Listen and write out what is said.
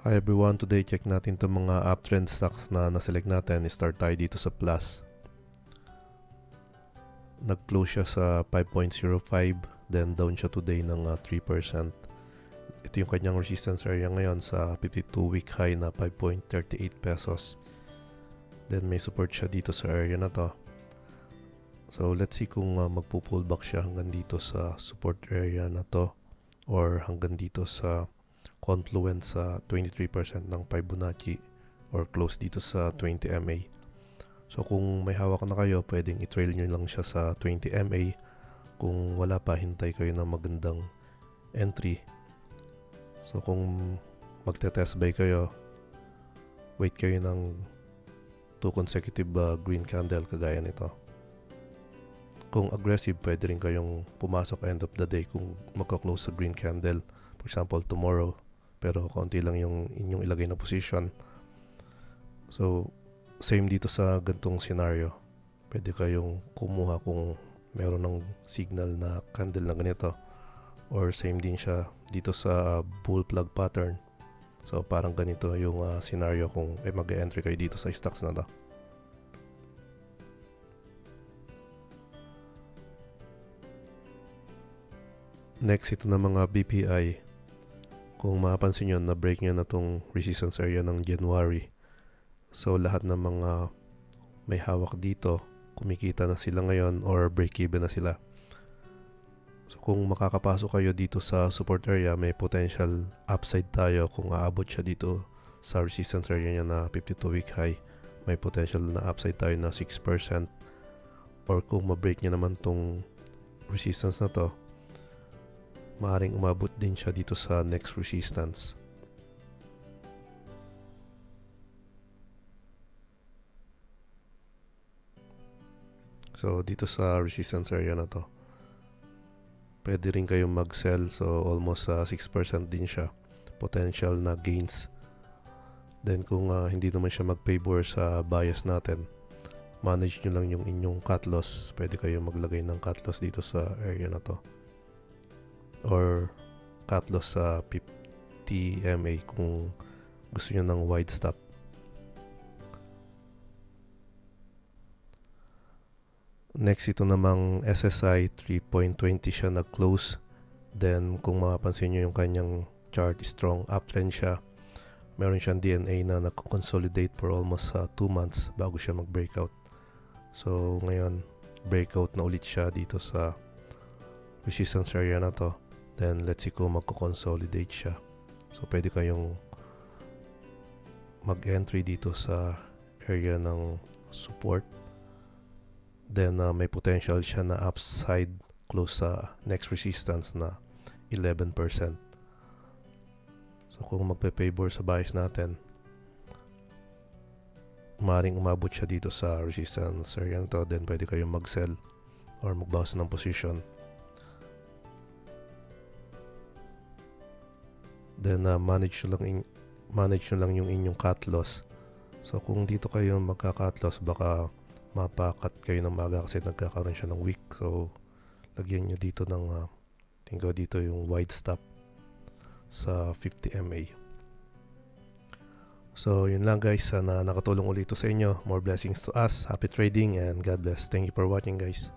Hi everyone, today check natin itong mga uptrend stocks na naselect natin. Start tayo dito sa plus. Nag-close siya sa 5.05, then down siya today ng 3%. Ito yung kanyang resistance area ngayon sa 52-week high na 5.38 pesos. Then may support siya dito sa area na to. So let's see kung magpo-pullback siya hanggang dito sa support area na to or hanggang dito sa confluence sa 23% ng Fibonacci or close dito sa 20 MA. So kung may hawak na kayo, pwedeng i-trail nyo lang siya sa 20 MA. Kung wala pa, hintay kayo ng magandang entry. So kung magte-test buy kayo, wait kayo ng 2 consecutive green candle kagaya nito. Kung aggressive, pwede rin kayong pumasok end of the day kung magka-close sa green candle. For example, tomorrow. Pero konti lang yung inyong ilagay na position. So, same dito sa gantong scenario. Pwede kayong kumuha kung meron ng signal na candle na ganito. Or same din siya dito sa bull plug pattern. So, parang ganito yung scenario kung mag-entry kayo dito sa stocks na to. Next, ito na mga BPI. Kung mapapansin nyo, na-break nyo na tong resistance area ng January. So, lahat ng mga may hawak dito, kumikita na sila ngayon or break-even na sila. So, kung makakapasok kayo dito sa support area, may potential upside tayo kung aabot siya dito sa resistance area niya na 52-week high. May potential na upside tayo na 6%. Or kung ma-break nyo naman tong resistance na to, maaaring umabot din siya dito sa next resistance. So, dito sa resistance area na to, pwede rin kayong mag-sell. So, almost 6% din siya. Potential na gains. Then, kung hindi naman siya mag-favor sa bias natin, manage nyo lang yung inyong cut loss. Pwede kayong maglagay ng cut loss dito sa area na to. Or cut loss sa 50 MA kung gusto nyo ng wide stop. Next, ito namang SSI 3.20 siya nag-close. Then kung mapapansin nyo yung kanyang chart, strong uptrend siya. Meron siyang DNA na nag-consolidate for almost 2 months bago siya mag-breakout. So ngayon, breakout na ulit siya dito sa resistance area na to. Then let's see kung magko-consolidate siya. So pwede kayong mag-entry dito sa area ng support. Then may potential siya na upside close sa next resistance na 11%. So kung magpe-favor sa bias natin, maaaring umabot siya dito sa resistance area na to. Then pwede kayong mag-sell or magbawas ng position. Then manage nyo lang yung inyong cut loss. So kung dito kayo magka-cut loss, baka mapakat kayo ng maga kasi nagkakaroon siya ng week. So lagyan nyo dito ng tingko dito yung wide stop sa 50 MA. So yun lang guys, sana nakatulong ulit ito sa inyo. More blessings to us. Happy trading and God bless. Thank you for watching guys.